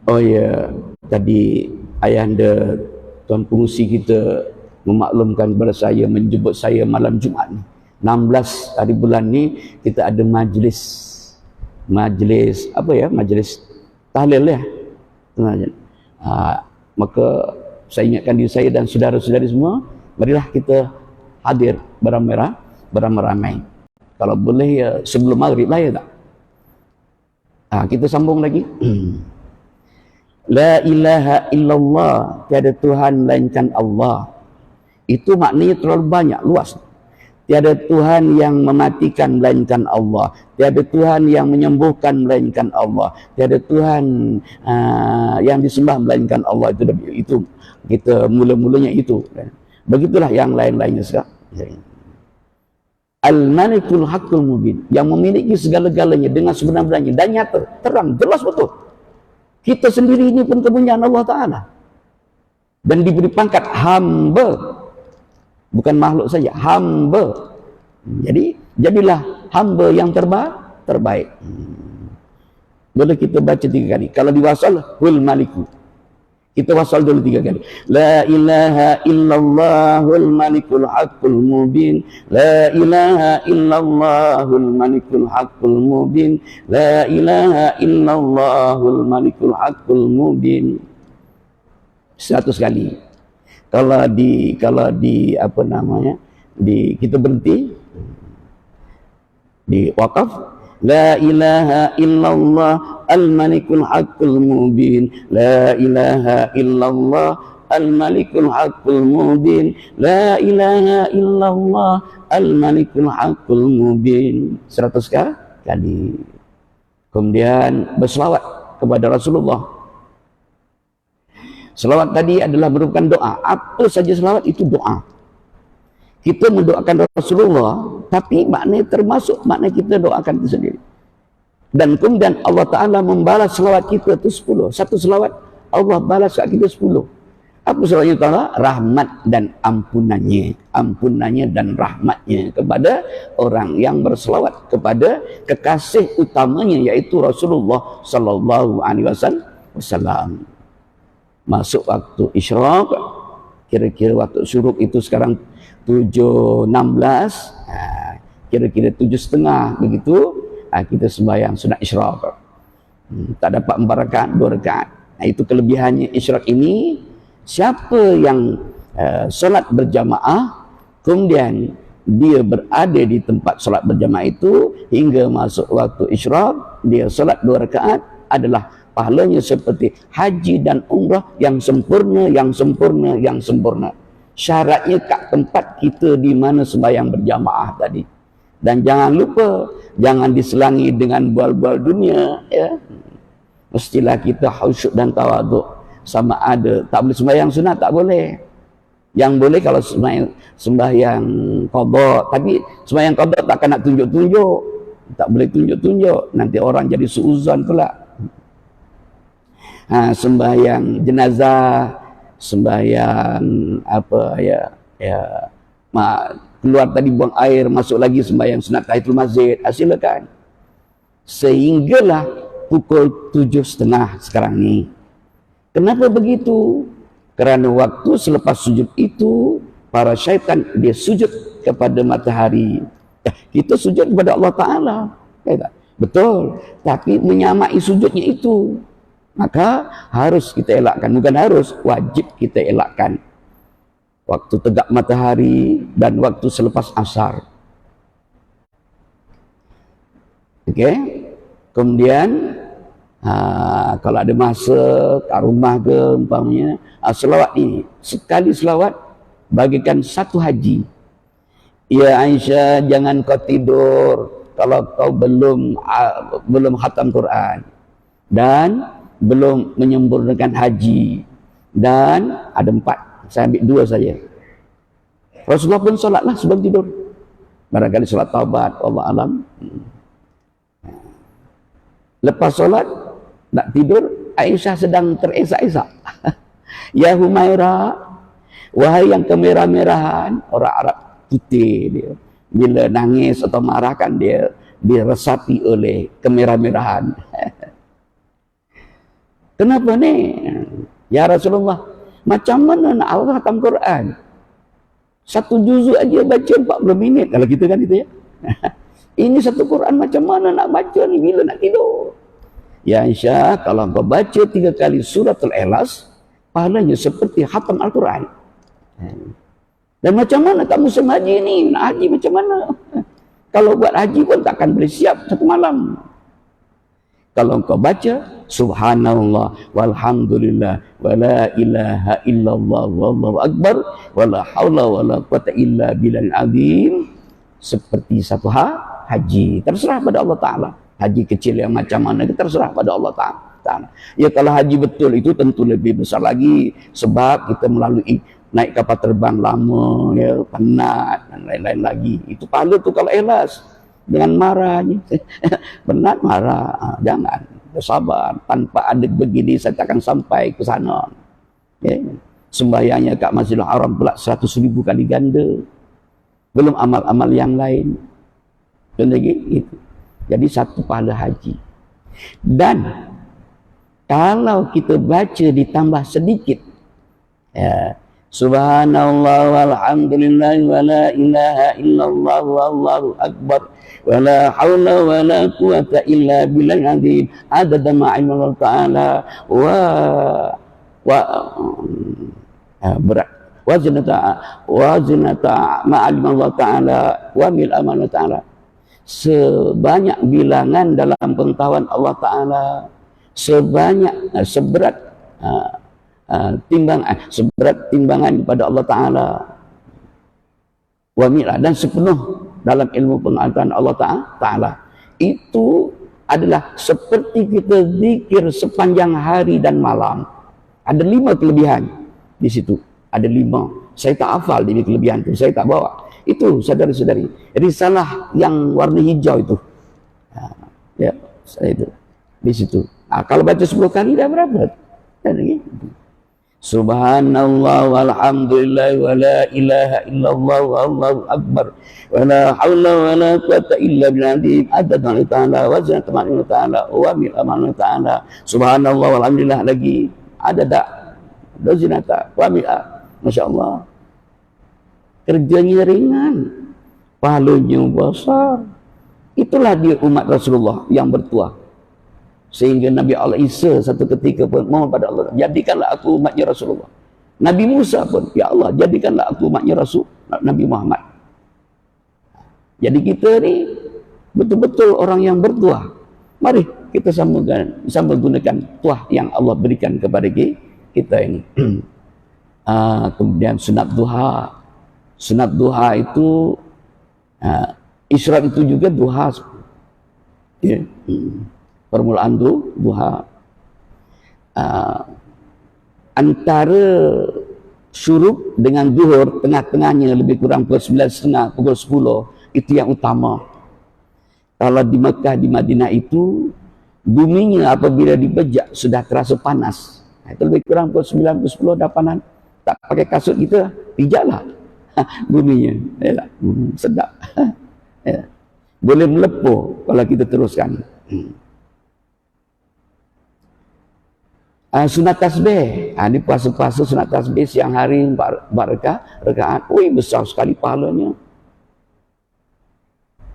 Oh ya, tadi ayahanda tuan pengusi kita memaklumkan kepada saya, menjemput saya malam Jumaat ni. 16 hari bulan ni kita ada majlis apa ya? Majlis tahlil ya. Maka saya ingatkan diri saya dan saudara-saudari semua, marilah kita hadir beramai-ramai. Kalau boleh ya sebelum maghrib lah ya tak? Kita sambung lagi. La ilaha illallah, tiada Tuhan melainkan Allah. Itu maknanya terlalu banyak, luas. Tiada Tuhan yang mematikan melainkan Allah. Tiada Tuhan yang menyembuhkan melainkan Allah. Tiada Tuhan yang disembah melainkan Allah. Itu kita mula-mulanya itu. Begitulah yang lain-lainnya sekarang. Al-Malikul Haqqul Mubin, yang memiliki segala-galanya dengan sebenar-benarnya dan nyata, terang, jelas betul. Kita sendiri ini pun kepunyaan Allah Ta'ala. Dan diberi pangkat hamba. Bukan makhluk saja, hamba. Jadi, jadilah hamba yang terbaik. Boleh kita baca 3 kali. Kalau diwasal, hul maliku. Kita wasal dulu 3 kali. La ilaha illallahul malikul haqqul mubin. La ilaha illallahul malikul haqqul mubin. La ilaha illallahul malikul haqqul mubin. 100 kali. Kalau di apa namanya? Kita berhenti di wakaf. La ilaha illallah al-malikul haqqul mubin. La ilaha illallah al-malikul haqqul mubin. La ilaha illallah al-malikul haqqul mubin. 100 kali. Kemudian berselawat kepada Rasulullah. Selawat tadi adalah merupakan doa. Apa saja selawat itu doa. Kita mendoakan Rasulullah, tapi maknanya termasuk makna kita doakan itu sendiri. Dan kemudian Allah Ta'ala membalas selawat kita itu 10. Satu selawat Allah balas kat kita 10. Apa selawatnya Ta'ala? Rahmat dan ampunannya. Ampunannya dan rahmatnya kepada orang yang berselawat kepada kekasih utamanya, yaitu Rasulullah Sallallahu Alaihi Wasallam. Masuk waktu isyraq, kira-kira waktu syuruk itu sekarang 7.16, kira-kira 7.30 begitu, kita sembahyang sunat isyraq. Tak dapat 4 rakaat, 2 rakaat. Itu kelebihannya isyraq ini. Siapa yang solat berjamaah, kemudian dia berada di tempat solat berjamaah itu hingga masuk waktu isyraq, dia solat 2 rakaat, adalah pahalanya seperti haji dan umrah yang sempurna, yang sempurna, yang sempurna. Syaratnya kat tempat kita di mana sembahyang berjamaah tadi. Dan jangan lupa, jangan diselangi dengan bual-bual dunia, ya. Mestilah kita khusyuk dan tawaduk. Sama ada, tak boleh sembahyang sunat, tak boleh. Yang boleh kalau sembahyang qada, tapi sembahyang qada takkan nak tunjuk-tunjuk. Tak boleh tunjuk-tunjuk, nanti orang jadi suuzon pula. Sembahyang jenazah, sembahyang apa ya keluar tadi buang air, masuk lagi sembahyang sunat tahiyatul masjid, silakan. Sehinggalah pukul 7.30 sekarang ni. Kenapa begitu? Kerana waktu selepas sujud itu para syaitan dia sujud kepada matahari. Kita sujud kepada Allah Ta'ala, betul, tapi menyamai sujudnya itu, maka harus kita elakkan. Bukan harus, wajib kita elakkan waktu tegak matahari dan waktu selepas asar. Kemudian kalau ada masa kat rumah ke umpamanya, selawat ini, sekali selawat bagikan 1 haji. Ya Aisyah, jangan kau tidur kalau kau belum khatam Quran dan belum menyempurnakan haji. Dan ada 4, saya ambil 2 saja. Rasulullah pun solatlah sebelum tidur, barangkali solat taubat, Allah alam. Lepas solat nak tidur, Aisyah sedang teresak-esak. Ya Humairah, wahai yang kemerah-merahan. Orang Arab putih dia, bila nangis atau marah kan dia diresapi oleh kemerah-merahan. Kenapa ni? Ya Rasulullah, macam mana nak hafal Quran? Satu juzuk aja baca 40 minit. Kalau kita kan itu ya. Ini satu Quran macam mana nak baca ni bila nak tidur? Ya Aisyah, kalau kau baca 3 kali suratul Ikhlas, pahalanya seperti khatam Al-Quran. Dan macam mana tak musim haji ni? Nak haji macam mana? Kalau buat haji pun takkan boleh siap satu malam. Kalau kau baca subhanallah walhamdulillah wala ilaha illallah wallahu akbar wala haula wala quwata illa billahil azim, seperti satu haji. Terserah pada Allah Ta'ala. Haji kecil yang macam mana, terserah pada Allah Ta'ala. Ya kalau haji betul itu tentu lebih besar lagi, sebab kita melalui naik kapal terbang lama, ya, penat dan lain-lain lagi. Itu pahala tu kalau ikhlas. Dengan marah je. Penat marah, jangan. Bersabar. Tanpa ada begini saya takkan sampai ke sana. Ya. Sembahyangnya kat Masjidil Haram pula 100,000 kali ganda. Belum amal-amal yang lain. Dan lagi itu. Jadi satu pahala haji. Dan kalau kita baca ditambah sedikit, ya, subhanallah walhamdulillah wala ilaha illallah wallahu akbar wala haula wala quwata illa billahil azim, adada ma ilmu Allah Ta'ala berat wazinata ma ilmu Allah Ta'ala wa mil amal Ta'ala, sebanyak bilangan dalam pengetahuan Allah Ta'ala, seberat timbangan kepada Allah Ta'ala, wa mi'lah, dan sepenuh dalam ilmu pengetahuan Allah Ta'ala. Itu adalah seperti kita zikir sepanjang hari dan malam. Ada 5 kelebihan di situ. Ada 5. Saya tak hafal ini kelebihan itu, saya tak bawa. Itu saudara-saudari, risalah yang warna hijau itu. Ya, saya itu di situ. Kalau baca 10 kali dah berapa? Dan lagi. Subhanallah walhamdulillah wala ilaha illallah wallahu akbar wala haula wala quwata illa billahi adada ta'ala wa zinata ta'ala wa mil amal ta'ala. Subhanallah walhamdulillah lagi adada zinata wa mil, masya-Allah. Kerjanya ringan, pahalanya besar. Itulah dia umat Rasulullah yang bertuah. Sehingga Nabi Allah Isa satu ketika pun mohon pada Allah, jadikanlah aku umatnya Rasulullah. Nabi Musa pun, ya Allah, jadikanlah aku umatnya Rasul Nabi Muhammad. Jadi kita ni betul-betul orang yang bertuah. Mari kita sama gunakan tuah yang Allah berikan kepada kita ini. Kemudian sunat duha. Sunat duha itu isyraq itu juga duha. Ya. Permulaan duha. Antara syuruk dengan zuhur, tengah-tengahnya lebih kurang pukul 9.30, pukul 10, itu yang utama. Kalau di Mekah, di Madinah itu buminya apabila dibejak sudah terasa panas. Itu lebih kurang pukul 9, pukul 10 dah panas. Tak pakai kasut kita, pijaklah buminya. Yalah, sedap. Ya. Boleh melepuh kalau kita teruskan. Sunat tasbih. Ini puasa-puasa sunat tasbih siang hari 4 rakaat. Wih, besar sekali pahalanya.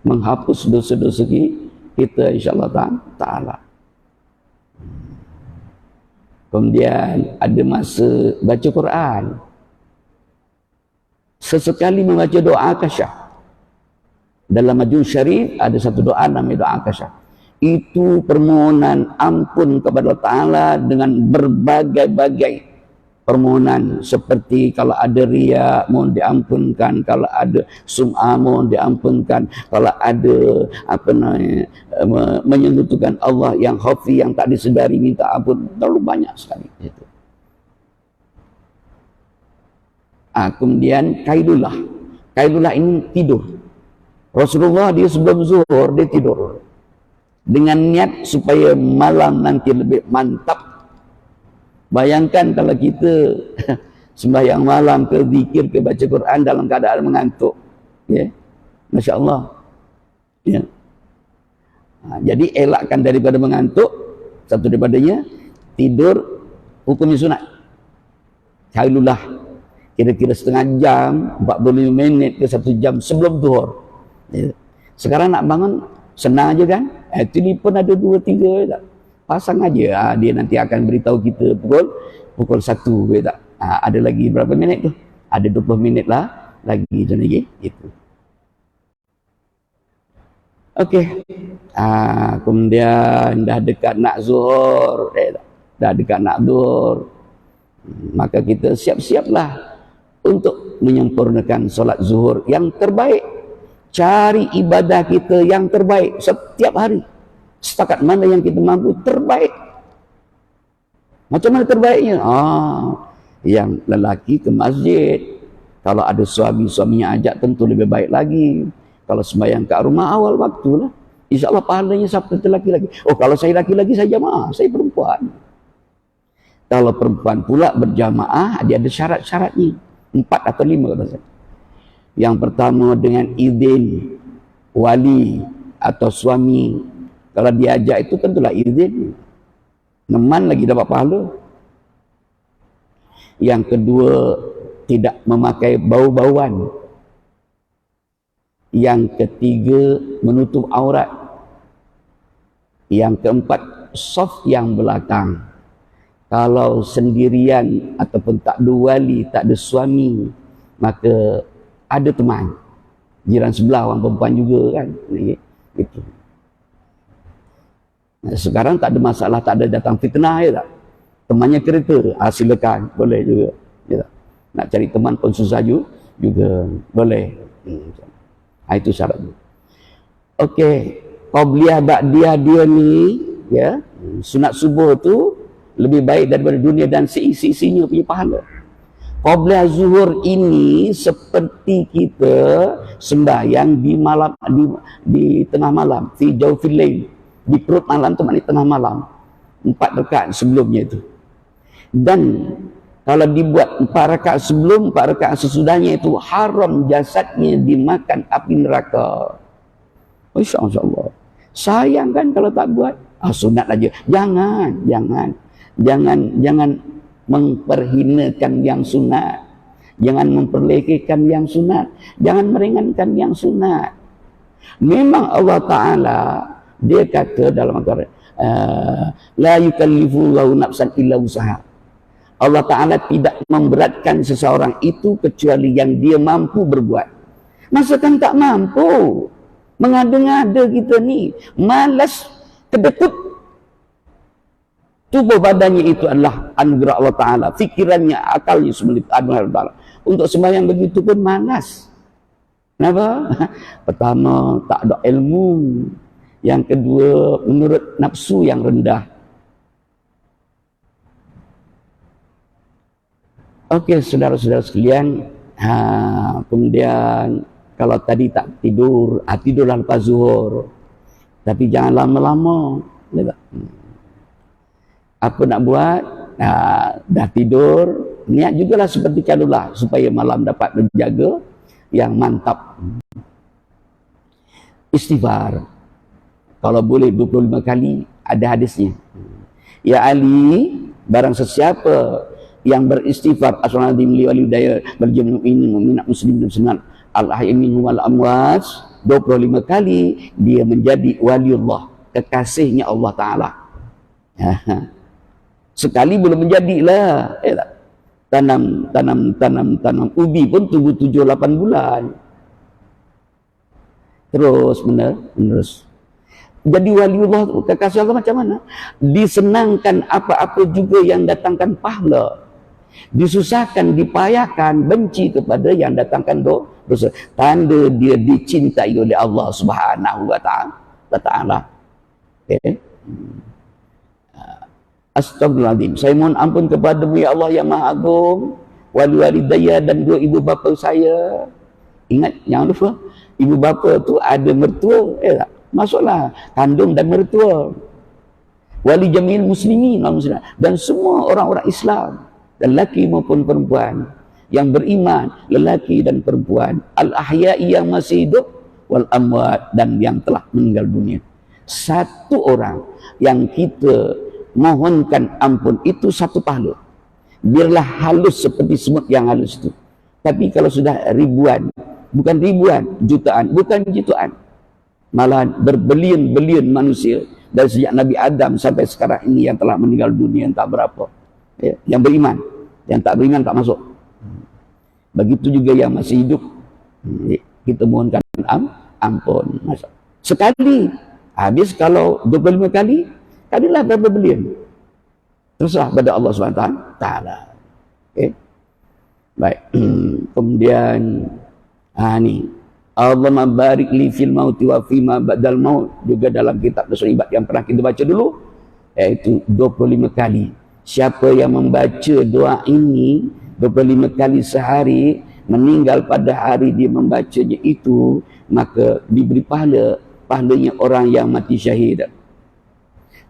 Menghapus dosa-dosa kita insya-Allah Ta'ala. Kemudian ada masa baca Quran. Sesekali membaca doa kasyaf. Dalam Majmu' Syarif ada satu doa namanya doa kasyaf. Itu permohonan ampun kepada Allah Ta'ala dengan berbagai-bagai permohonan, seperti kalau ada riya mohon diampunkan, kalau ada sum'ah mohon diampunkan, kalau ada menyentuhkan Allah yang khafi yang tak disedari minta ampun, terlalu banyak sekali itu. Kemudian kailulah. Kailulah ini tidur. Rasulullah dia sebelum zuhur dia tidur dengan niat supaya malam nanti lebih mantap. Bayangkan kalau kita sembahyang malam ke zikir ke baca Quran dalam keadaan mengantuk, ya, Masya Allah, ya. Jadi elakkan daripada mengantuk, satu daripadanya tidur hukumnya sunat. Hailulah kira-kira setengah jam, 45 minit ke 1 jam sebelum zuhur. Ya. Sekarang nak bangun senang aja kan? Telefon ada 2-3 tak? Pasang aja, dia nanti akan beritahu kita pukul 1 tak? Ada lagi berapa minit tu? Ada 20 minit lah lagi macam lagi gitu. Okey. Kemudian dah dekat nak zuhur, dah dekat nak zuhur. Maka kita siap-siaplah untuk menyempurnakan solat zuhur yang terbaik. Cari ibadah kita yang terbaik setiap hari. Setakat mana yang kita mampu terbaik. Macam mana terbaiknya? Yang lelaki ke masjid. Kalau ada suaminya ajak tentu lebih baik lagi. Kalau sembahyang kat rumah awal waktulah. InsyaAllah pahalanya sampai laki-laki. Kalau saya laki-laki saya jamaah, saya perempuan. Kalau perempuan pula berjamaah, dia ada syarat-syaratnya. 4 atau 5 kata saya. Yang pertama dengan izin wali atau suami. Kalau diajak itu tentulah izin. Neman lagi dapat pahala. Yang kedua, tidak memakai bau-bauan. Yang ketiga, menutup aurat. Yang keempat, soft yang belakang. Kalau sendirian ataupun tak ada wali, tak ada suami, maka ada teman. Jiran sebelah orang perempuan juga kan. Gitu. Sekarang tak ada masalah, tak ada datang fitnah ya tak? Temannya kereta, silakan, boleh juga. Ya tak? Nak cari teman pun susah juga boleh. Itu syaratnya. Okey, qabliyah ba'diyah dia ni ya, sunat subuh tu lebih baik daripada dunia dan seisi-isinya punya pahala. Qabliyah zuhur ini seperti kita sembahyang di malam, di tengah malam, fi jawfil lail, di perut malam tu maknanya tengah malam. 4 rakaat sebelumnya itu. Dan kalau dibuat 4 rakaat sebelum, 4 rakaat sesudahnya itu haram jasadnya dimakan api neraka. Insya-Allah. Sayang kan kalau tak buat. Sunat aja. Jangan memperhinakan yang sunat. Jangan memperlekehkan yang sunat. Jangan meringankan yang sunat. Memang Allah Ta'ala, dia kata dalam Al-Quran, la yukallifullahu nafsan illa usaha. Allah Ta'ala tidak memberatkan seseorang itu kecuali yang dia mampu berbuat. Masa kan tak mampu. Mengada-ngada kita ni. Malas, kedekut. Tubuh badannya itu adalah anugerah Allah Ta'ala. Fikirannya, akalnya semua anugerah Allah Ta'ala. Untuk sembahyang begitu pun malas. Kenapa? Pertama, tak ada ilmu. Yang kedua, menurut nafsu yang rendah. Okey, saudara-saudara sekalian. Kemudian, kalau tadi tak tidur, tidurlah lepas zuhur. Tapi jangan lama-lama. Apa nak buat? Dah tidur, niat jugalah seperti kalulah supaya malam dapat menjaga yang mantap. Istighfar. Kalau boleh 25 kali, ada hadisnya. Ya Ali, barang sesiapa yang beristighfar as-saladim li walidayya berjumlah ini mu'minat muslim dan sunat al-ahyi minhum wal amwat 25 kali, dia menjadi waliullah, kekasihnya Allah Ta'ala. Sekali belum menjadilah. Tanam ubi pun tunggu 7-8 bulan. Terus menerus. Jadi waliullah, kekasih Allah macam mana? Disenangkan apa-apa juga yang datangkan pahala. Disusahkan, dipayahkan, benci kepada yang datangkan dosa. Tanda dia dicintai oleh Allah Subhanahu wa Ta'ala. Okay. Astagfirullahaladzim. Saya mohon ampun kepadamu ya Allah yang Maha Agung, wali walidayya dan 2 ibu bapa saya. Ingat, jangan lupa, ibu bapa tu ada mertua, masuklah kandung dan mertua. Wali jamil muslimin dan semua orang-orang Islam, dan lelaki maupun perempuan yang beriman, lelaki dan perempuan, al-ahya'i yang masih hidup, wal amwat dan yang telah meninggal dunia. Satu orang yang kita mohonkan ampun itu satu pahala. Biarlah halus seperti semut yang halus itu. Tapi kalau sudah ribuan, bukan ribuan, jutaan, bukan jutaan, malahan berbelion-belion manusia dari sejak Nabi Adam sampai sekarang ini yang telah meninggal dunia entah berapa, ya, yang beriman, yang tak beriman tak masuk. Begitu juga yang masih hidup, kita mohonkan ampun. Sekali habis, kalau 25 kali, kalilah berapa belion, terserah pada Allah SWT. Okay. Baik. Kemudian ni Allahumma barik li fil mauti wa fima ba'dal maut, juga dalam kitab Rasul Ibad yang pernah kita baca dulu, iaitu 25 kali. Siapa yang membaca doa ini 25 kali sehari, meninggal pada hari dia membacanya itu, maka diberi pahalanya orang yang mati syahid.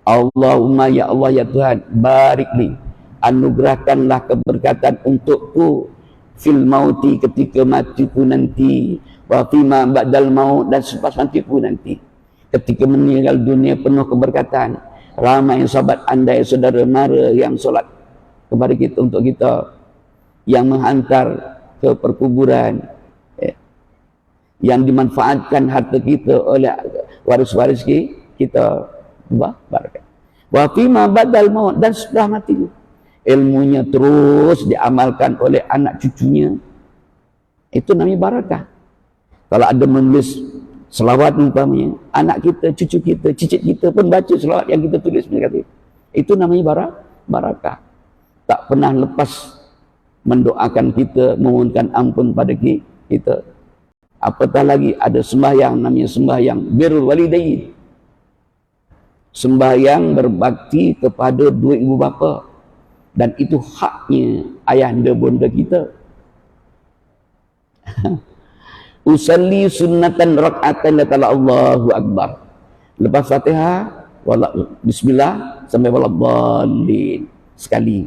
Allahumma ya Allah ya Tuhan, barik li, anugerahkanlah keberkatan untukku fil mauti, ketika matiku nanti, wa fima ba'dal maut, dan selepas matiku nanti. Ketika meninggal dunia penuh keberkatan. Ramai sahabat andai saudara mara yang solat kepada kita, untuk kita, yang menghantar ke perkuburan, yang dimanfaatkan harta kita oleh waris-waris kita, barakah. Wa fima ba'dal maut, dan setelah mati ilmunya terus diamalkan oleh anak cucunya, itu namanya barakah. Kalau ada menulis selawat umpamanya, anak kita, cucu kita, cicit kita pun baca selawat yang kita tulis, itu namanya barakah. Tak pernah lepas mendoakan kita, memohonkan ampun pada kita. Apatah lagi ada sembahyang, namanya sembahyang birrul walidain, sembahyang berbakti kepada dua ibu bapa, dan itu haknya ayahanda bonda kita. Usalli sunnatan rak'atan latala Allahu Akbar. Lepas Fatihah, bismillah sampai waladhdallin sekali.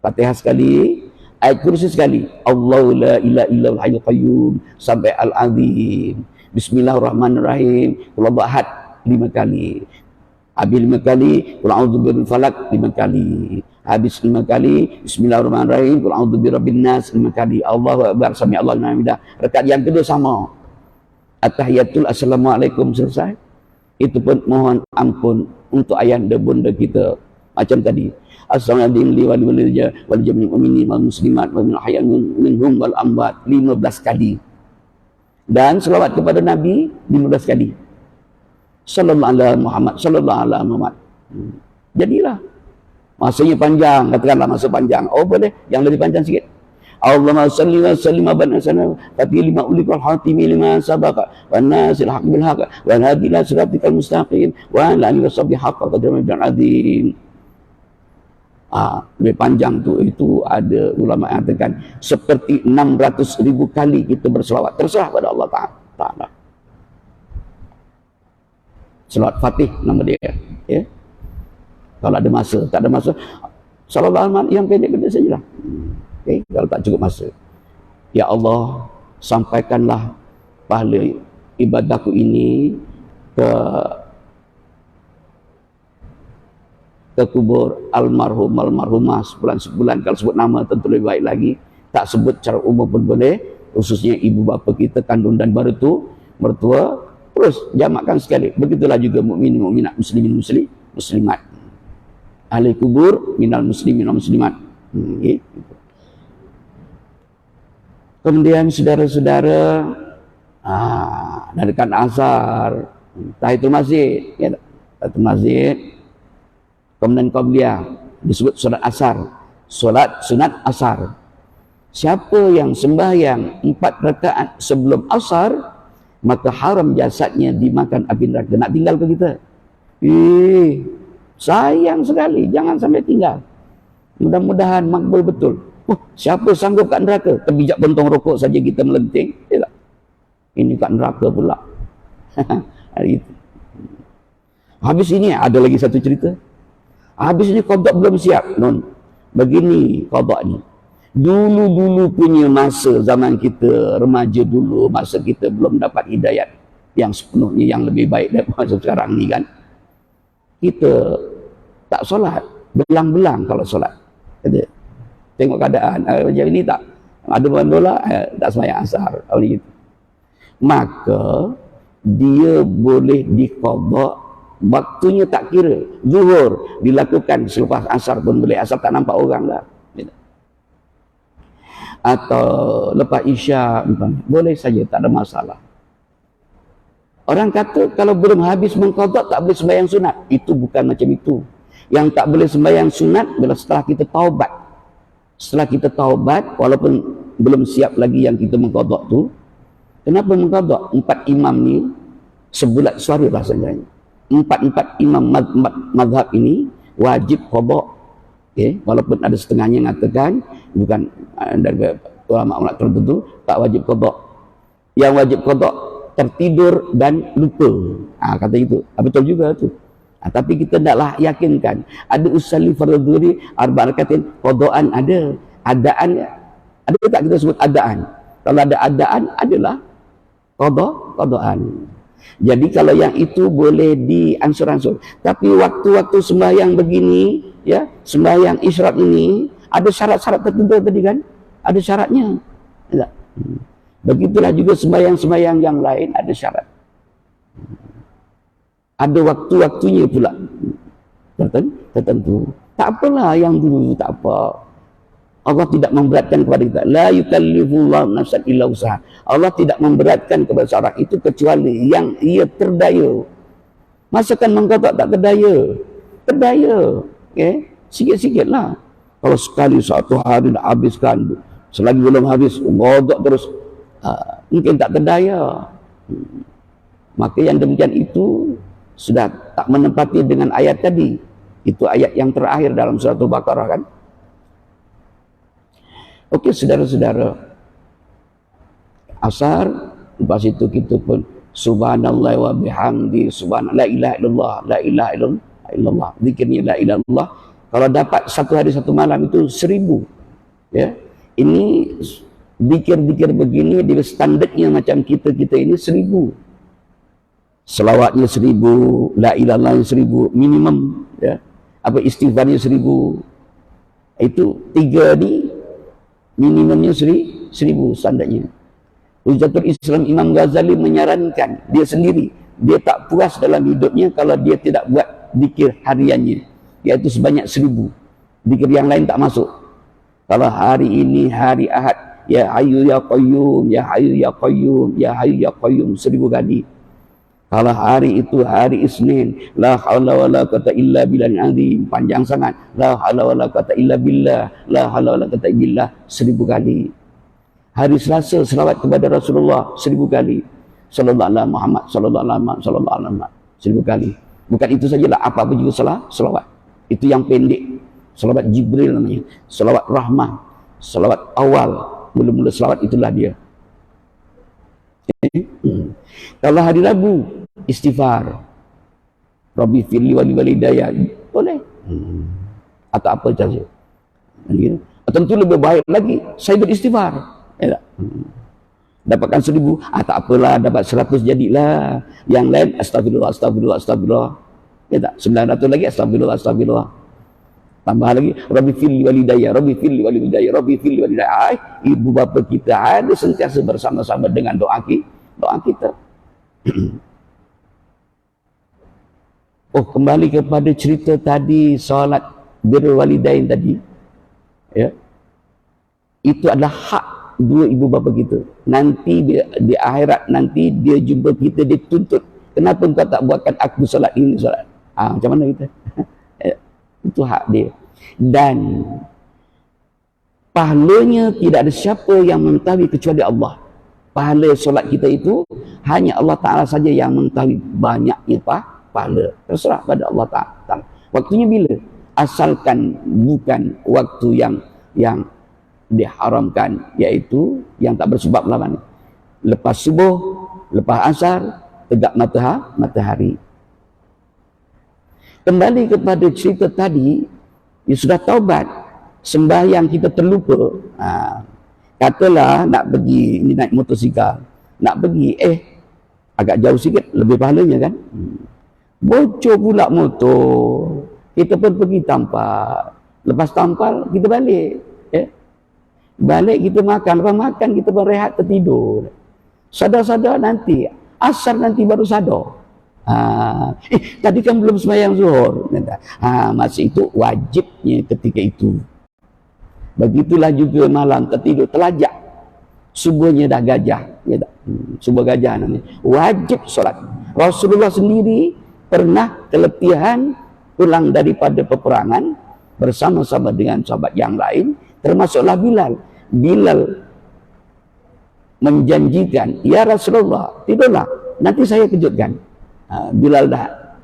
Fatihah sekali, ayat kursi sekali. Allahu la ilaha illal hayyul qayyum sampai al-azim. Bismillahirrahmanirrahim. Qul ahad 5 kali. Habis 5 kali, qul a'udzu birabbil falaq 5 kali. Habis 5 kali, bismillahirrahmanirrahim, qul a'udzu birabbin nas 5 kali. Allahu akbar, sami Allahu liman hamidah. Rakaat yang kedua sama. At-tahiyatul assalamualaikum selesai. Itu pun mohon ampun untuk ayahanda bunda kita. Macam tadi. Assalamualaikum warahmatullahi wabarakatuh wal jami'il mu'minin wal muslimat wal hayyan minhum wal amwat 15 kali. Dan selawat kepada Nabi 15 kali. Sallallahu alaihi Muhammad, sallallahu alaihi Muhammad. Jadilah masanya panjang, katakanlah masa panjang. Oh boleh, yang lebih panjang sikit. Allahumma salli wa sallim wa barik ala fatih lima ulik wal hatimi lima sabaqa wa nasil haq bil haq wa hadi ila siratikal mustaqim wa ala alihi washabbihi haqqa qadri dan azim. Lebih panjang tu, itu ada ulama yang katakan seperti 600,000 kali kita berselawat, terserah pada Allah Ta'ala. Selawat Fatih nama dia, ya. Kalau ada masa, tak ada masa, sallallahu alaihi yang pendek-pendek sajalah. Okay? Kalau tak cukup masa, ya Allah, sampaikanlah pahala ibadahku ini ke kubur almarhumah sebulan-sebulan. Kalau sebut nama tentu lebih baik lagi. Tak sebut secara umum pun boleh, khususnya ibu bapa kita kandung dan mertua, terus jamakkan sekali. Begitulah juga mukmin mukminat, muslimin muslimat, ahli kubur minal muslimin wal muslimat. Okay. Kemudian saudara-saudara, dari kan asar, tahiyatul masjid, ya, tahiyatul masjid. Kemudian qabliyah disebut solat asar, solat sunat asar. Siapa yang sembahyang 4 rakaat sebelum asar, maka haram jasadnya dimakan api neraka. Nak tinggal ke kita? Sayang sekali, jangan sampai tinggal. Mudah-mudahan makbul betul. Siapa sanggup kat neraka? Terbijak pontong rokok saja kita melenting. Tidak. Ini kat neraka pula. Hari itu. Habis ini ada lagi satu cerita. Habis ini qada belum siap. Begini qada ni. Dulu-dulu punya masa, zaman kita remaja dulu, masa kita belum dapat hidayat yang sepenuhnya yang lebih baik daripada sekarang ni kan. Kita tak solat, belang-belang kalau solat. Kata, tengok keadaan, macam ini tak, ada bandola, tak sembahyang asar, gitu. Maka dia boleh diqadha, waktunya tak kira. Zuhur dilakukan selepas asar pun boleh, asal tak nampak orang lah. Atau lepas isya boleh saja, tak ada masalah. Orang kata kalau belum habis mengqadha tak boleh sembahyang sunat. Itu bukan macam itu. Yang tak boleh sembahyang sunat bila setelah kita taubat. Setelah kita taubat, walaupun belum siap lagi yang kita mengqadha tu. Kenapa mengqadha? 4 imam ni sebulat suara rasanya. 4 imam mazhab ini wajib qadha. Okay? Walaupun ada setengahnya mengatakan bukan dari ulama tertentu tak wajib qadha. Yang wajib qadha tertidur dan lupa. Kata itu. Betul juga tu. Tapi kita taklah yakinkan. Ada usalli fardhu arba rakatain, qadaan ada. Adaan ada tak kita sebut adaan? Kalau ada adaan adalah qadaan. Jadi kalau yang itu boleh diansur-ansur. Tapi waktu-waktu sembahyang begini, ya, sembahyang isyraq ini ada syarat-syarat tertentu tadi kan? Ada syaratnya. Tak? Begitulah juga sembahyang-sembahyang yang lain ada syarat. Ada waktu-waktunya pula tertentu. Tak apalah yang dulu, tak apa. Allah tidak memberatkan kepada kita. La yukallifullahu nafsan illa usaha. Allah tidak memberatkan kepada seorang itu kecuali yang ia terdaya. Masakan mengkata tak terdaya. Terdaya. Okay? Sikit-sikitlah. Kalau sekali satu hari nak habiskan, selagi belum habis, godok terus, mungkin tak terdaya. Maka yang demikian itu sudah tak menempati dengan ayat tadi. Itu ayat yang terakhir dalam surah Al-Baqarah kan. Okey, saudara-saudara, asar, lepas itu kita pun subhanallah wa bihamdi, subhanallah, la ilaha illallah, la ilaha illallah, zikirnya la ilaha illallah. Kalau dapat satu hari satu malam itu 1000. Ya. Ini zikir-zikir begini dia standardnya macam kita ini 1000. Selawatnya 1000, la ilaha illallah 1000 minimum, ya. Apa istighfarnya 1000. Itu 3 ni minimumnya 1000 standardnya. Hujatul Islam Imam Ghazali menyarankan dia sendiri, dia tak puas dalam hidupnya kalau dia tidak buat zikir hariannya, iaitu sebanyak 1000. Zikir yang lain tak masuk. Kalau hari ini hari Ahad, ya Hayyu ya Qayyum, ya Hayyu ya Qayyum, ya Hayyu ya Qayyum 1000 kali. Kalau hari itu hari Isnin, la haula wala quwata illa billahil azim, panjang sangat, la haula wala quwata illa billah, la haula wala quwata illa billah 1000 kali. Hari Selasa selawat kepada Rasulullah 1000 kali. Sallallahu alaihi Muhammad, sallallahu alaihi Muhammad, sallallahu alaihi Muhammad 1000 kali. Bukan itu sajalah, apa-apa juga selawat. Itu yang pendek. Selawat Jibril namanya, selawat Rahmah, selawat awal, mula-mula selawat itulah dia. Kalau hari Rabu istighfar, Rabbi firli wali walidayya, boleh. Atau apa saja. Tentu lebih baik lagi saya beristighfar. Ya, dapatkan 1000, tak apalah, dapat 100 jadilah. Yang lain astagfirullah, astagfirullah, astagfirullah. Ya tak? 900 lagi astagfirullah, astagfirullah. Tambah lagi Rabbi firli walidayya, Rabbi firli walidayya, Rabbi firli walidayya. Ibu bapa kita ada sentiasa bersama-sama dengan doa kita. Kembali kepada cerita tadi, solat birrul walidain tadi, ya, itu adalah hak dua ibu bapa kita. Nanti di akhirat nanti dia jumpa kita, dia tuntut, kenapa engkau tak buatkan aku solat ini, solat? Macam mana kita? Itu hak dia. Dan pahalanya tidak ada siapa yang mengetahui kecuali Allah. Pahala solat kita itu hanya Allah Ta'ala saja yang mengetahui banyaknya pahala. Terserah pada Allah Ta'ala. Waktunya bila? Asalkan bukan waktu yang diharamkan, iaitu yang tak bersebab lawan. Lepas subuh, lepas asar, tegak matahari. Kembali kepada cerita tadi, dia sudah taubat, sembahyang kita terlupa. Katalah nak pergi, naik motosikal, nak pergi, agak jauh sikit, lebih pahalanya kan. Bocor pula motor, Kita pun pergi tampal. Lepas tampal, kita balik. Ya. Balik kita makan. Lepas makan, kita berehat tertidur. Sadar-sadar nanti. Asar nanti baru sadar. Tadi kan belum sembahyang zuhur. Masa itu wajibnya ketika itu. Begitulah juga malam tertidur, telajak. Subuhnya dah gajah. Ya tak? Subuh gajah namanya. Wajib solat. Rasulullah sendiri pernah keletihan pulang daripada peperangan bersama-sama dengan sahabat yang lain, termasuklah Bilal. Bilal menjanjikan, ya Rasulullah, tidurlah, nanti saya kejutkan. Bilal dah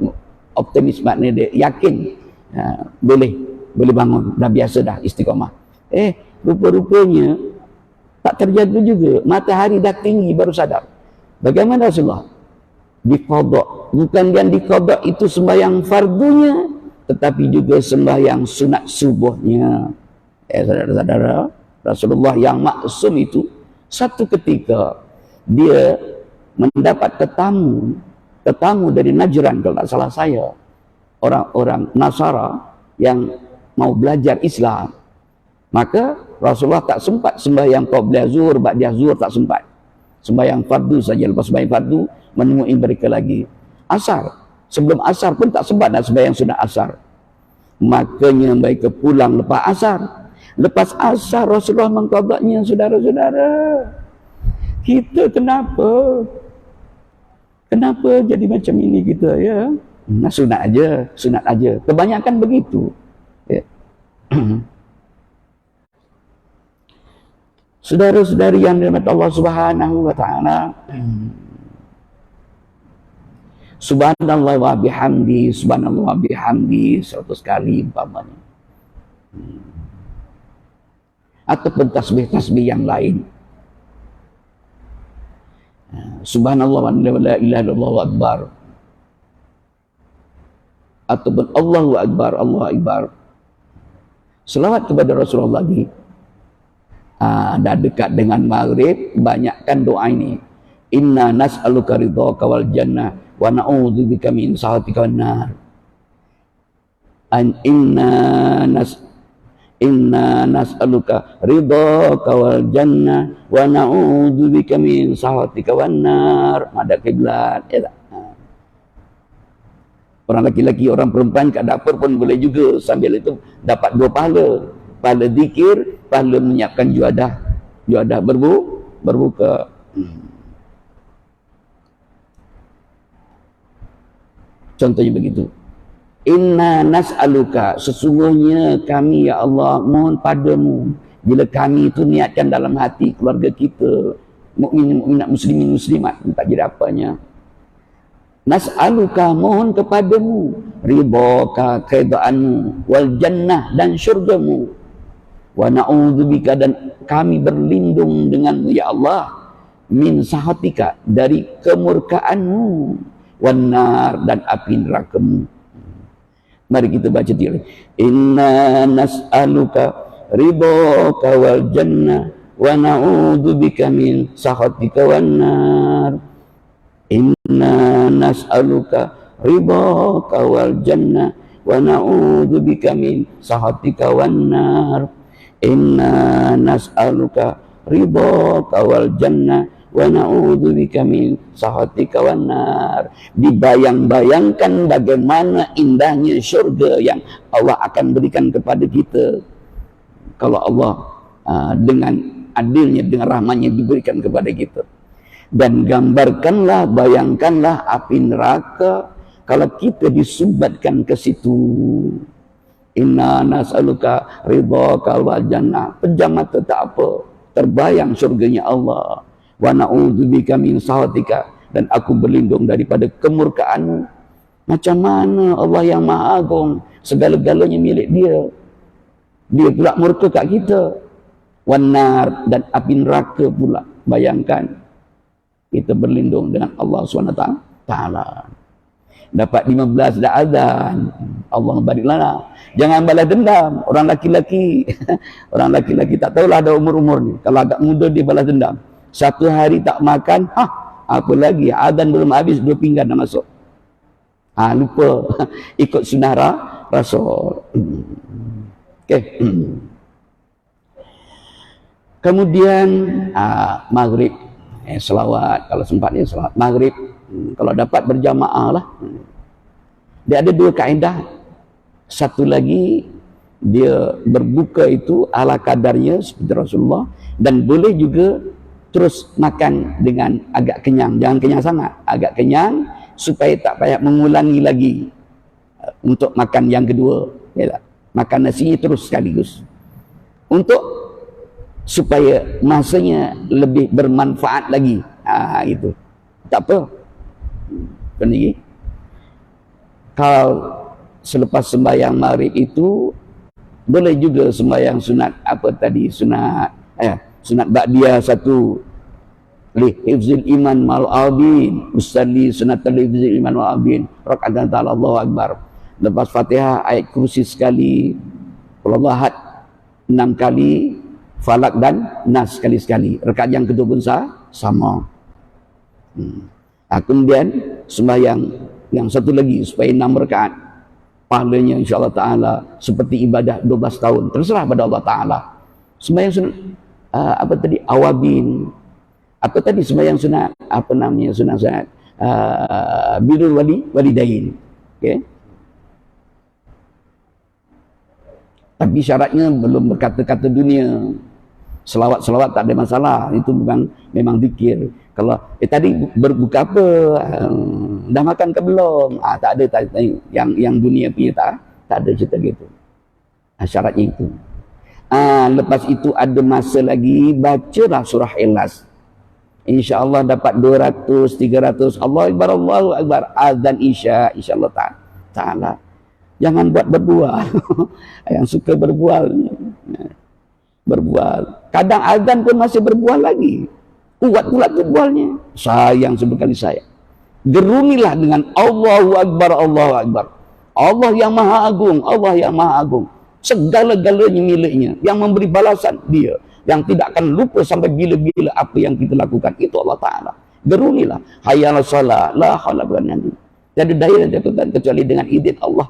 optimis, maknanya dia yakin boleh bangun, dah biasa dah istiqamah. Rupa-rupanya tak terjaga juga, matahari dah tinggi baru sadar. Bagaimana Rasulullah? Diqadha. Bukan yang diqadha itu sembahyang fardunya, tetapi juga sembahyang sunat subuhnya. Saudara-saudara, Rasulullah yang maksum itu satu ketika dia mendapat tetamu dari Najran, kalau tak salah saya, orang-orang Nasara yang mau belajar Islam. Maka Rasulullah tak sempat sembahyang qabla zuhur, ba'da zuhur, tak sempat. Sembahyang fardu saja. Lepas sembahyang fardu menemui mereka lagi. Asar, sebelum asar pun tak sempat nak sembahyang sunat asar. Makanya mereka pulang lepas asar. Lepas asar Rasulullah mengqadanya. Saudara-saudara, kita kenapa jadi macam ini kita, ya? Sunat aja. Kebanyakan begitu, ya. Saudara-saudari yang dirahmati Allah Subhanahu wa taala, subhanallah wa bihamdi, subhanallah wa bihamdi 100 kali umpamanya. Ataupun tasbih-tasbih yang lain. Subhanallah wa la ilaha illallah akbar. Ataupun Allahu akbar, Allahu akbar. Selawat kepada Rasulullah lagi. Dah dekat dengan maghrib, banyakkan doa ini. Inna nas'aluka ridhaka wal jannah wa na'udzubika min sakhatika wan nar. Inna nas'aluka ridhaka wal jannah wa na'udzubika min sakhatika wan nar. Madhab kiblat, ya tak? Orang laki-laki, orang perempuan kat dapur pun boleh juga, sambil itu dapat 2 pahala. Pahala zikir, pahala menyiapkan juadah berbuka. Contohnya begitu. Inna nas'aluka, sesungguhnya kami ya Allah mohon padamu. Bila kami itu niatkan dalam hati keluarga kita, mukmin mukminat, muslimin muslimat, tak kira apanya. Nas'aluka, mohon kepadamu, ridhaka, keridhaanmu, wal jannah, dan syurgamu. Wa na'udzubika, dan kami berlindung denganmu ya Allah, min sahatika, dari kemurkaanmu, wan nar, dan api nerakamu. Mari kita baca dia. Inna nas'aluka ridhaka wal jannah wa na'udzubika min sahatika wan nar. Inna nas'aluka ridhaka wal jannah wa na'udzubika min sahatika wan nar. Inna nas'aluka ridhaka wal jannah wa na'udzubika min sakhatika wan nar. Dibayang-bayangkan bagaimana indahnya syurga yang Allah akan berikan kepada kita kalau Allah dengan adilnya, dengan rahmatnya diberikan kepada kita. Dan gambarkanlah, bayangkanlah api neraka kalau kita disumbatkan ke situ. Inna nas'aluka ridhaka wal jannah. Pejam mata tak apa, terbayang syurganya Allah. Wa na'udzubika min sakhatika, dan aku berlindung daripada kemurkaanmu. Macam mana Allah yang Maha Agung, segala-galanya milik dia, dia pula murka kat kita. Wan nar, dan api neraka pula. Bayangkan kita berlindung dengan Allah SWT. Dapat 15 dah azan, Allah baliklah. Jangan balas dendam. Orang laki-laki orang laki-laki tak tahulah ada umur-umur ni. Kalau agak muda dia balas dendam. Satu hari tak makan, apa lagi, azan belum habis 2 pinggan dah masuk. Lupa ikut sunara. Rasul. Okey. Kemudian maghrib, selawat kalau sempat ni selawat maghrib. Kalau dapat berjamaah lah. Dia ada dua kaedah. Satu lagi, dia berbuka itu ala kadarnya seperti Rasulullah, dan boleh juga terus makan dengan agak kenyang, jangan kenyang sangat, agak kenyang supaya tak payah mengulangi lagi untuk makan yang kedua, ya tak? Makan nasi terus sekaligus untuk supaya masanya lebih bermanfaat lagi. Itu tak apa. Ini kalau selepas sembahyang maghrib itu boleh juga sembahyang sunat apa tadi, sunat ba'diyah satu, li hifzil iman mal abin, usalli sunat li hifzil iman wal abin, rakaatan ta'ala Allahu akbar. Lepas Fatihah ayat kursi sekali, qul huwallahu 6 kali, Falak dan Nas sekali-sekali. Rakaat yang kedua pun sama. Kemudian sembahyang yang satu lagi supaya 6 rakaat. Pahalanya insya-Allah taala seperti ibadah 12 tahun. Terserah pada Allah taala. Sembahyang sunat apa tadi, awabin. Apa tadi sembahyang sunat, apa namanya, sunat birrul walidain. Okey. Tapi syaratnya belum berkata-kata dunia. Selawat tak ada masalah, itu memang zikir. Kalau tadi berbuka apa, dah makan ke belum, tak ada yang dunia punya, tak ada cerita gitu. Syaratnya itu. Lepas itu ada masa lagi, bacalah surah Ikhlas. InsyaAllah dapat 200, 300. Allahu Akbar, Allahu Akbar. Azan Isya, insyaAllah ta'ala. Jangan buat berbual. Yang suka berbual. Kadang azan pun masih berbual lagi. Kuat pula berbualnya. Sayang sebekali saya. Gerumilah dengan Allahu Akbar, Allahu Akbar. Allah yang maha agung, Allah yang maha agung. Segala-galanya miliknya. Yang memberi balasan dia. Yang tidak akan lupa sampai bila-bila apa yang kita lakukan. Itu Allah Ta'ala. Gerumilah. Hayya ala salat. La hawla wa la quwwata. Tiada daya kecuali dengan izin Allah.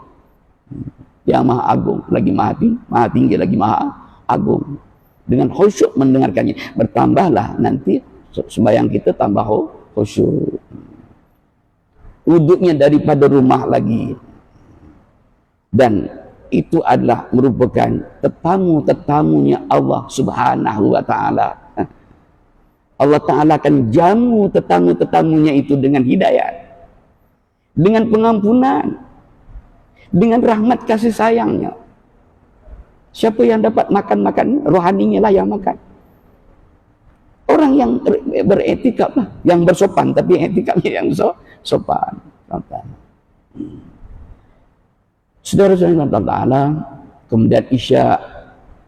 Yang maha agung, lagi maha tinggi, lagi maha agung. Dengan khusyuk mendengarkannya, bertambahlah nanti sembahyang kita tambah khusyuk. Wuduknya daripada rumah lagi, dan itu adalah merupakan tetamu-tetamunya Allah Subhanahu wa Ta'ala. Allah Ta'ala akan jamu tetamu-tetamunya itu dengan hidayah, dengan pengampunan, dengan rahmat kasih sayangnya. Siapa yang dapat makan rohaninya lah yang makan. Orang yang beretikaf lah, yang bersopan, tapi etikafnya yang sopan. Saudara-saudara Allah, kemudian Isya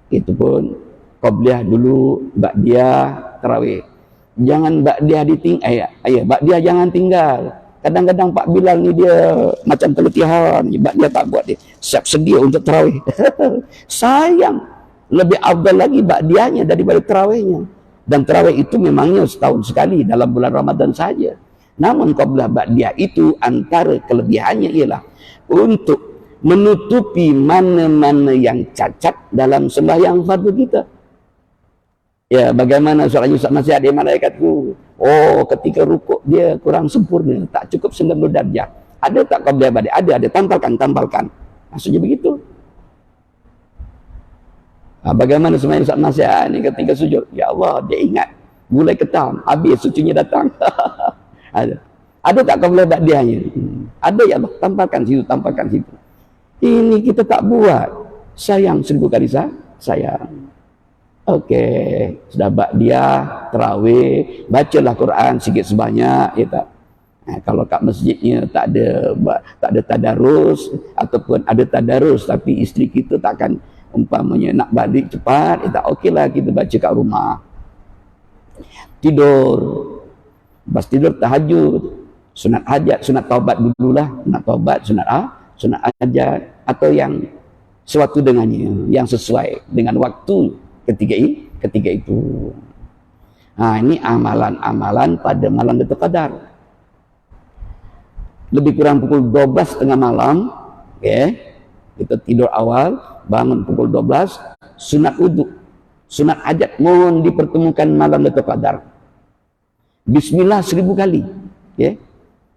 itu pun qabliyah dulu, ba'diyah, tarawih. Jangan ba'diyah ba'diyah jangan tinggal. Kadang-kadang Pak Bilal ni dia macam keletihan, dia tak buat, dia siap sedia untuk tarawih. Sayang, lebih afdal lagi ba'diyahnya daripada tarawihnya. Dan tarawih itu memangnya setahun sekali dalam bulan Ramadan saja. Namun qablah ba'diyah itu antara kelebihannya ialah untuk menutupi mana-mana yang cacat dalam sembahyang fardu kita. Ya, bagaimana soalannya Ustaz masih ada malaikatku? Oh, ketika rukuk dia kurang sempurna, tak cukup 90 darjah. Ada tak qabliyah ba'diyah? Ada, tampalkan. Maksudnya begitu. Bagaimana sembahyang Ustaz masih ni ketika sujud? Ya Allah, dia ingat. Mulai ketam, habis sucinya datang. Ada tak qabliyah ba'diyahnya? Ada, ya Allah, tampalkan situ. Ini kita tak buat. Sayang 1000 kali sayang. Okey, sudah ba'diyah, tarawih, bacalah Quran sikit sebanyak, ya tak? Kalau kat masjidnya tak ada tadarus, ataupun ada tadarus tapi isteri kita takkan umpamanya nak balik cepat, ya tak, okeylah kita baca kat rumah. Tidur, lepas tidur tahajud, sunat hajat, sunat taubat dululah, sunat hajat, atau yang sesuatu dengannya, yang sesuai dengan waktu ketika itu. Ini amalan-amalan pada malam Lailatul Qadar. Lebih kurang pukul 12 tengah malam, okay, Kita tidur awal, bangun pukul 12, sunat wudhu, sunat hajat, mohon dipertemukan malam Lailatul Qadar. Bismillah 1000 kali. Ya.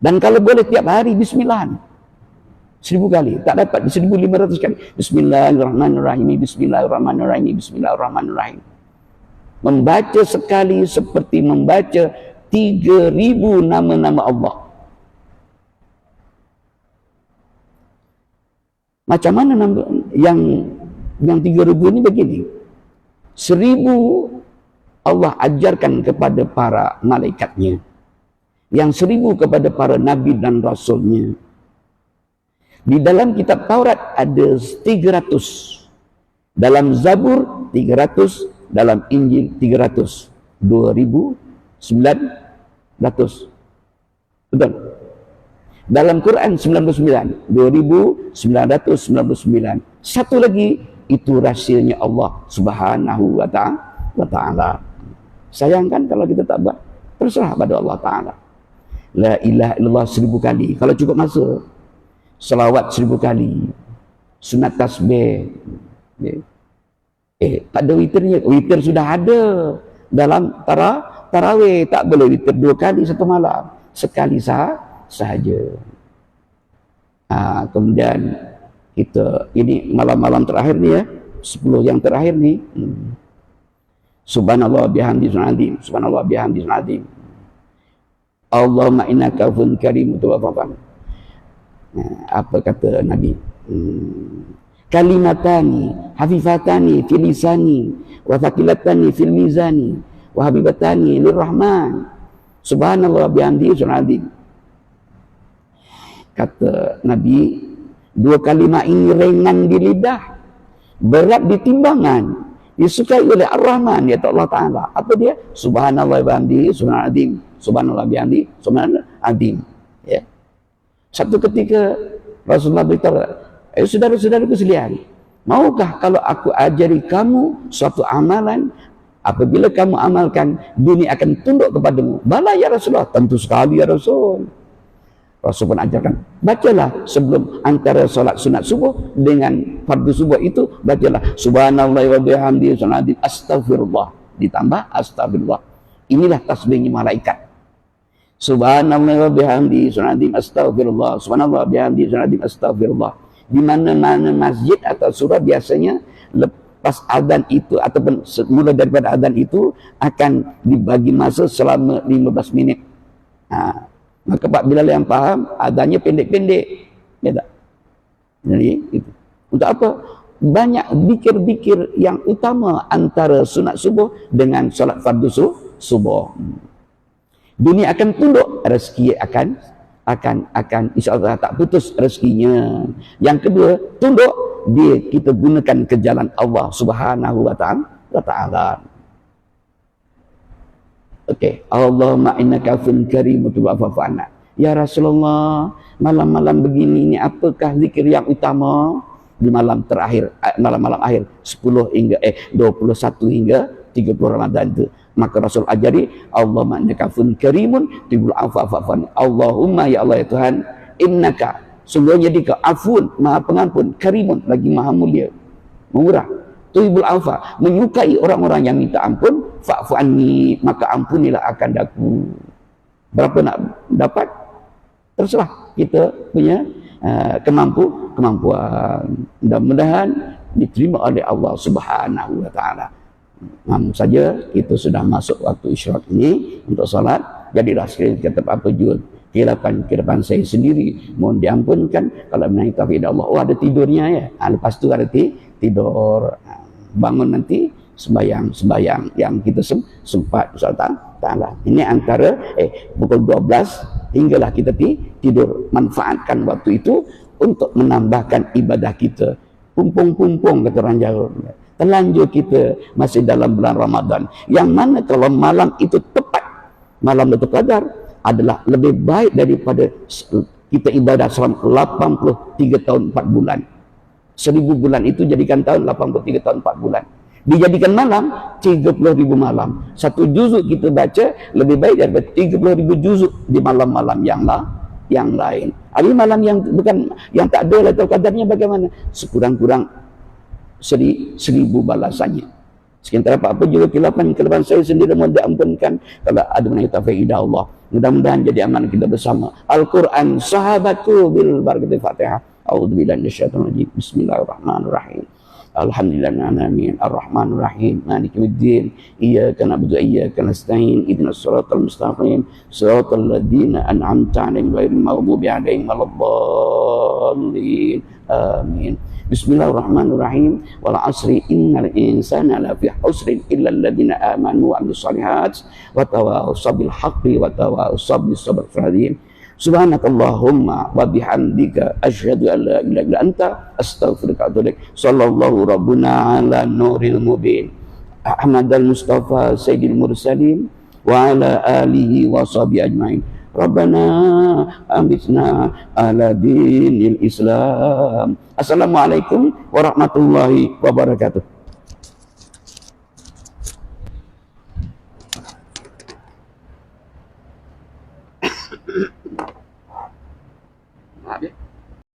Dan kalau boleh tiap hari bismillah 1000 kali. Tak dapat 1500 kali. Bismillahirrahmanirrahim, bismillahirrahmanirrahim, bismillahirrahmanirrahim. Membaca sekali seperti membaca 3000 nama-nama Allah. Macam mana yang 3000 ini begini. 1000 Allah ajarkan kepada para malaikatnya. Yang 1000 kepada para nabi dan rasulnya. Di dalam kitab Taurat ada 300. Dalam Zabur 300. Dalam Injil 300. 2900. Betul? Dalam Quran 99. 2999. Satu lagi, itu rahsianya Allah Subhanahu wa ta'ala. Sayangkan kalau kita tak buat, terserah pada Allah Ta'ala. La ilaha illallah 1000 kali. Kalau cukup masa, selawat 1000 kali. Sunat tasbih. Tak ada witirnya. Witir sudah ada dalam tarawih. Tak boleh witir 2 kali satu malam. Sekali sahaja. Kemudian kita, ini malam-malam terakhir ni ya, 10 yang terakhir ni, subhanallah bihamdi sunadim, subhanallah bihamdi sunadim, Allahumma innaka afuwwun karim tawwabun. Apa kata Nabi? Kalimatani hafifatani fil lisani wa thaqilatani fil mizani wa habibatani lirrahman, subhanallah bihamdi sunadim. Kata Nabi, 2 kalimat ini ringan di lidah, berat di timbangan, disukai oleh Ar-Rahman, yaitu Allah Ta'ala. Apa dia? Subhanallah bihamdi, subhanallah, subhanallah bihamdi, subhanallah azim. Ya. Satu ketika Rasulullah beritahu, saudara-saudaraku sekalian, maukah kalau aku ajari kamu suatu amalan, apabila kamu amalkan, dunia akan tunduk kepadamu? Bala ya Rasulullah. Tentu sekali ya Rasul. Rasul pun ajarkan, bacalah sebelum antara solat sunat subuh dengan fardu subuh itu, bacalah subhanallah wa bihamdihi subhanallah astagfirullah, ditambah astagfirullah. Inilah tasbihnya malaikat. Subhanallah wa bihamdihi subhanallah astagfirullah, subhanallah wa bihamdihi subhanallah astagfirullah. Di mana-mana masjid atau surah biasanya lepas azan itu ataupun mula daripada azan itu akan dibagi masa selama 15 minit. Maka Pak Bilal yang faham, adanya pendek-pendek. Ya tak? Jadi, itu. Untuk apa? Banyak zikir-zikir yang utama antara sunat subuh dengan solat fardu subuh. Dunia akan tunduk, rezeki akan insya-Allah tak putus rezekinya. Yang kedua, tunduk, kita gunakan ke jalan Allah Subhanahu wa ta'ala. Okey, Allahumma innaka afuwwun karim wa'fu anna. Ya Rasulullah, malam-malam begini ini apakah zikir yang utama di malam terakhir, malam-malam akhir 10 hingga 21 hingga 30 Ramadan itu? Maka Rasul ajari, Allahumma innaka afuwwun karimun tuhibbul afwa fa'fu anni. Allahumma ya Allah ya Tuhan, innaka, sungguhnya dikau afun, maha pengampun, karimun, lagi maha mulia, murah, tuhibbul afwa, menyukai orang-orang yang minta ampun, fa'fu anni, maka ampunilah akan daku. Berapa nak dapat? Terserah kita punya kemampuan. Mudah-mudahan diterima oleh Allah Subhanahu wa ta'ala. Namun saja kita sudah masuk waktu isyraq ini untuk salat. Jadilah sekali kata apa juga kehilafan saya sendiri mohon diampunkan kalau menaik taufik dari Allah. Oh, ada tidurnya ya. Lepas tu ada tidur. Bangun nanti sembahyang yang kita sempat insya-Allah taala. Ini antara pukul 12 hinggalah kita tidur. Manfaatkan waktu itu untuk menambahkan ibadah kita. Pumpung-pumpung kata orang Jawa. Terlanjur kita masih dalam bulan Ramadan. Yang mana kalau malam itu tepat malam Lailatul Qadar adalah lebih baik daripada kita ibadah selama 83 tahun 4 bulan. 1000 bulan itu jadikan tahun 83 tahun 4 bulan. Dijadikan malam 30.000 malam. Satu juzuk kita baca lebih baik daripada 30.000 juzuk di malam-malam yang lain. Hari malam yang bukan yang tak ada Lailatul Qadarnya bagaimana? Sekurang-kurang 1000 balasannya. Sekian apa juga kelapan saya sendiri mohon diampunkan kalau ada mana kita faidah Allah. Mudah-mudahan jadi aman kita bersama. Al-Quran sahabatku bil barakati Fatihah. A'udzubillahi minasyaitonir rajim. Bismillahirrahmanirrahim. Alhamdulillahirrahmanirrahim. Ar-Rahmanirrahim. Maliki yaumiddin. Iyyaka na'budu wa iyyaka nasta'in. Ihdinas siratal mustaqim. Siratal ladzina an'amta 'alaihim ghairil maghdubi 'alaihim waladdallin. Amin. Bismillahirrahmanirrahim. Wal 'asri innal insana lafi khusrin illa alladziina aamanu wa 'amilus shalihaati wa tawassaw bil haqqi wa tawassaw bis sabr. Subhanakallahumma wa bihamdika asyhadu an la ilaha illa anta astaghfiruka wa atubu ilaik. Sallallahu rabbuna ala nuril mubin. Ahmadal Mustafa sayyidil mursalin wa ala alihi wa sahbihi ajmain. Rabbana amitna ala dinil Islam. Assalamualaikum warahmatullahi wabarakatuh.